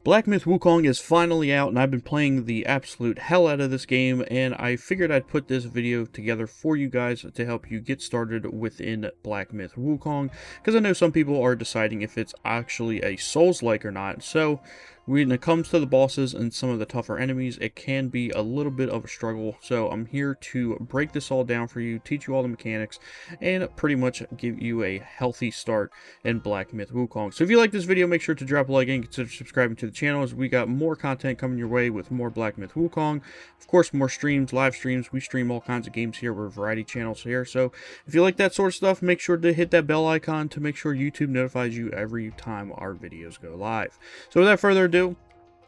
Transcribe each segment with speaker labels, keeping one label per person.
Speaker 1: Black Myth Wukong is finally out, and I've been playing the absolute hell out of this game, and I figured I'd put this video together for you guys to help you get started within Black Myth Wukong, because I know some people are deciding if it's actually a Souls-like or not. So when it comes to the bosses and some of the tougher enemies, it can be a little bit of a struggle. So I'm here to break this all down for you, teach you all the mechanics, and pretty much give you a healthy start in Black Myth Wukong. So if you like this video, make sure to drop a like and consider subscribing to the channel, as we got more content coming your way with more Black Myth Wukong. Of course, more streams, live streams. We stream all kinds of games here. We're a variety channels here. So if you like that sort of stuff, make sure to hit that bell icon to make sure YouTube notifies you every time our videos go live. So without further ado,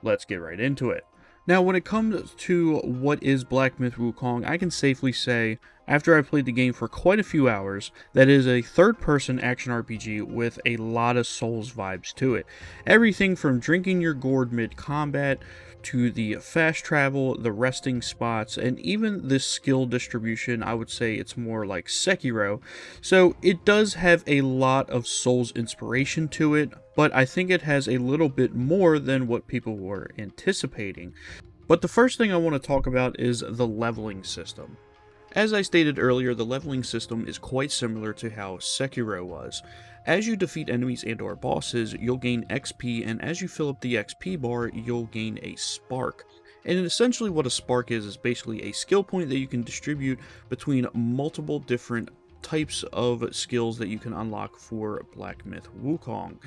Speaker 1: let's get right into it. Now, when it comes to what is Black Myth Wukong, I can safely say, after I played the game for quite a few hours, that it is a third-person action RPG with a lot of Souls vibes to it. Everything from drinking your gourd mid-combat, to the fast travel, the resting spots, and even the skill distribution. I would say it's more like Sekiro. So it does have a lot of Souls inspiration to it, but I think it has a little bit more than what people were anticipating. But the first thing I want to talk about is the leveling system. As I stated earlier, the leveling system is quite similar to how Sekiro was. As you defeat enemies and or bosses, you'll gain XP, and as you fill up the XP bar, you'll gain a spark. And essentially what a spark is basically a skill point that you can distribute between multiple different types of skills that you can unlock for Black Myth Wukong.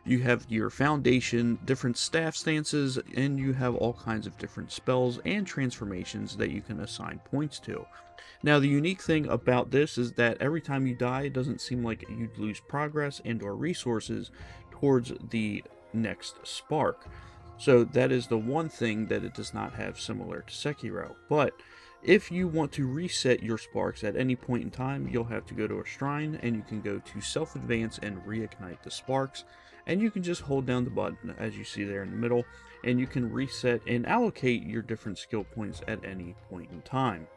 Speaker 1: You have your foundation, different staff stances, and you have all kinds of different spells and transformations that you can assign points to. Now, the unique thing about this is that every time you die, it doesn't seem like you'd lose progress and or resources towards the next spark. So that is the one thing that it does not have similar to Sekiro. But if you want to reset your sparks at any point in time, you'll have to go to a shrine, and you can go to self-advance and reignite the sparks. And you can just hold down the button, as you see there in the middle, and you can reset and allocate your different skill points at any point in time.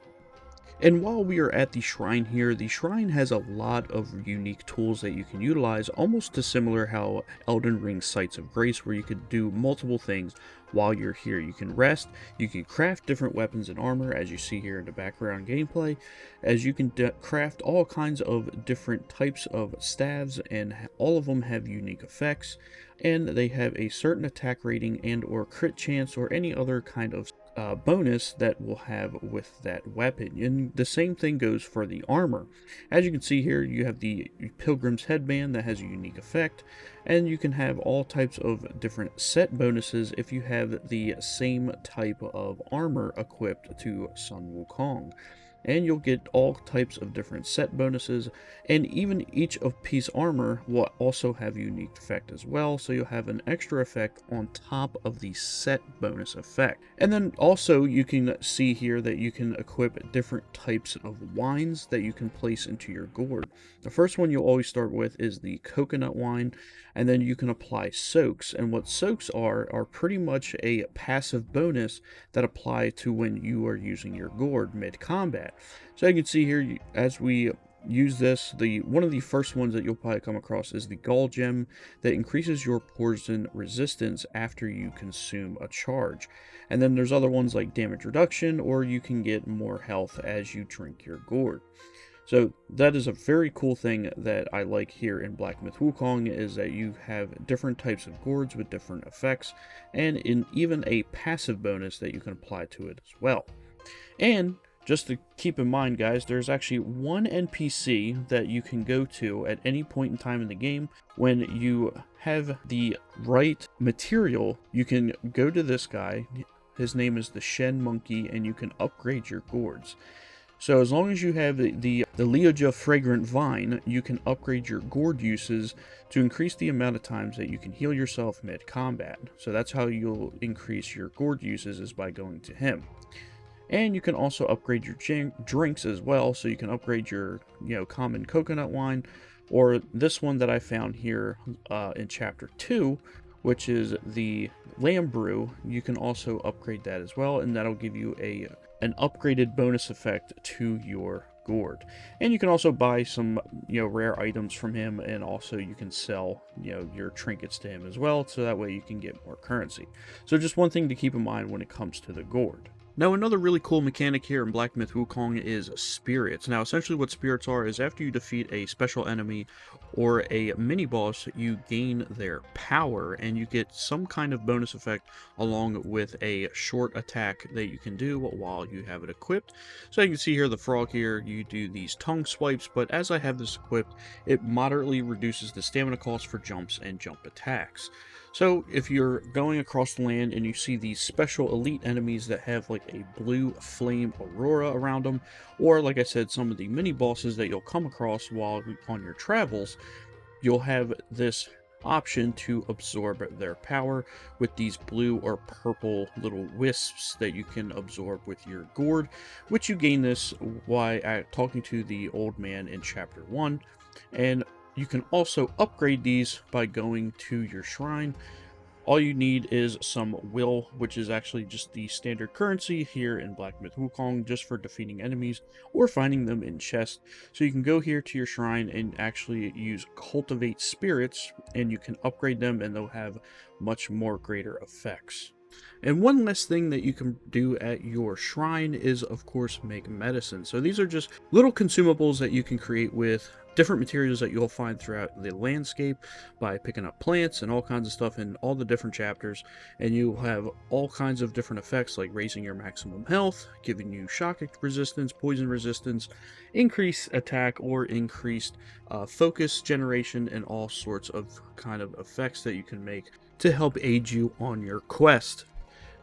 Speaker 1: And while we are at the shrine here, the shrine has a lot of unique tools that you can utilize, almost to similar how Elden Ring's Sites of Grace, where you could do multiple things while you're here. You can rest, you can craft different weapons and armor, as you see here in the background gameplay, as you can craft all kinds of different types of staves, and all of them have unique effects, and they have a certain attack rating and or crit chance or any other kind of bonus that we'll have with that weapon. And the same thing goes for the armor. As you can see here, you have the Pilgrim's Headband that has a unique effect, and you can have all types of different set bonuses if you have the same type of armor equipped to Sun Wukong. And you'll get all types of different set bonuses, and even each of piece armor will also have a unique effect as well, so you'll have an extra effect on top of the set bonus effect. And then also you can see here that you can equip different types of wines that you can place into your gourd. The first one you'll always start with is the coconut wine, and then you can apply soaks, and what soaks are pretty much a passive bonus that apply to when you are using your gourd mid-combat. So you can see here, as we use this, one of the first ones that you'll probably come across is the Gall Gem that increases your poison resistance after you consume a charge. And then there's other ones like damage reduction, or you can get more health as you drink your gourd. So that is a very cool thing that I like here in Black Myth Wukong, is that you have different types of gourds with different effects, and even a passive bonus that you can apply to it as well. And just to keep in mind, guys, there's actually one NPC that you can go to at any point in time in the game. When you have the right material, you can go to this guy. His name is the Shen Monkey, and you can upgrade your gourds. So as long as you have the Leoja Fragrant Vine, you can upgrade your gourd uses to increase the amount of times that you can heal yourself mid-combat. So that's how you'll increase your gourd uses, is by going to him. And you can also upgrade your drinks as well, so you can upgrade your common coconut wine, or this one that I found here in chapter 2, which is the lamb brew. You can also upgrade that as well, and that'll give you an upgraded bonus effect to your Gourd. And you can also buy some, rare items from him, and also you can sell, your trinkets to him as well, so that way you can get more currency. So just one thing to keep in mind when it comes to the Gourd. Now, another really cool mechanic here in Black Myth Wukong is spirits. Now, essentially what spirits are is after you defeat a special enemy or a mini-boss, you gain their power, and you get some kind of bonus effect along with a short attack that you can do while you have it equipped. So you can see here the frog here, you do these tongue swipes, but as I have this equipped, it moderately reduces the stamina cost for jumps and jump attacks. So if you're going across the land and you see these special elite enemies that have like a blue flame aurora around them, or like I said, some of the mini bosses that you'll come across while on your travels, you'll have this option to absorb their power with these blue or purple little wisps that you can absorb with your gourd, which you gain this while talking to the old man in chapter 1. And you can also upgrade these by going to your shrine. All you need is some will, which is actually just the standard currency here in Black Myth Wukong, just for defeating enemies or finding them in chests. So you can go here to your shrine and actually use cultivate spirits, and you can upgrade them and they'll have much more greater effects. And one last thing that you can do at your shrine is, of course, make medicine. So these are just little consumables that you can create with different materials that you'll find throughout the landscape by picking up plants and all kinds of stuff in all the different chapters. And you'll have all kinds of different effects, like raising your maximum health, giving you shock resistance, poison resistance, increased attack, or increased focus generation, and all sorts of kind of effects that you can make to help aid you on your quest.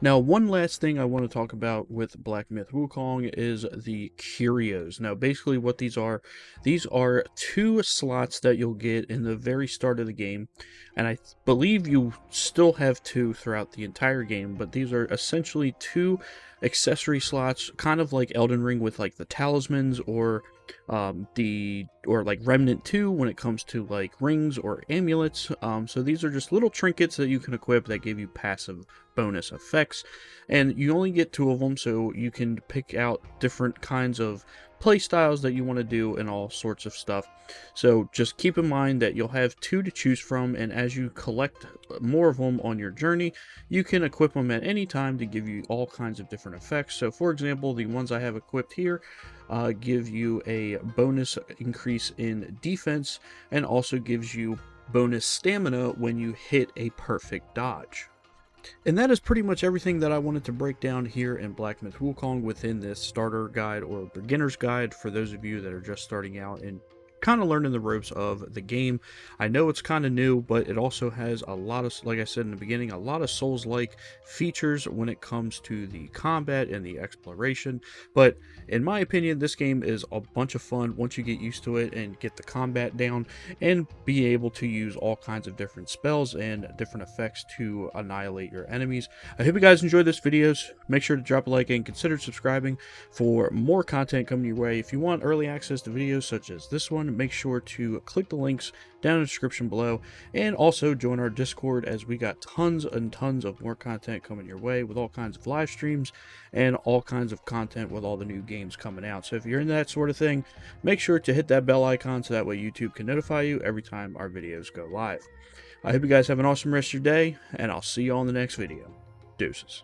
Speaker 1: Now, one last thing I want to talk about with Black Myth Wukong is the Curios. Now, basically what these are 2 slots that you'll get in the very start of the game, and I believe you still have 2 throughout the entire game, but these are essentially 2 accessory slots, kind of like Elden Ring with like the talismans, or like Remnant 2 when it comes to like rings or amulets. So these are just little trinkets that you can equip that give you passive bonus effects, and you only get 2 of them, so you can pick out different kinds of play styles that you want to do and all sorts of stuff. So just keep in mind that you'll have 2 to choose from, and as you collect more of them on your journey, you can equip them at any time to give you all kinds of different effects. So for example, the ones I have equipped here give you a bonus increase in defense, and also gives you bonus stamina when you hit a perfect dodge. And that is pretty much everything that I wanted to break down here in Black Myth Wukong within this starter guide or beginner's guide for those of you that are just starting out and kind of learning the ropes of the game. I know it's kind of new, but it also has a lot of, like I said in the beginning, a lot of Souls-like features when it comes to the combat and the exploration. But in my opinion, this game is a bunch of fun once you get used to it and get the combat down and be able to use all kinds of different spells and different effects to annihilate your enemies. I hope you guys enjoyed this video. Make sure to drop a like and consider subscribing for more content coming your way. If you want early access to videos such as this one, make sure to click the links down in the description below, and also join our Discord, as we got tons and tons of more content coming your way with all kinds of live streams and all kinds of content with all the new games coming out. So if you're into that sort of thing, make sure to hit that bell icon so that way YouTube can notify you every time our videos go live. I hope you guys have an awesome rest of your day, and I'll see you all in the next video. Deuces.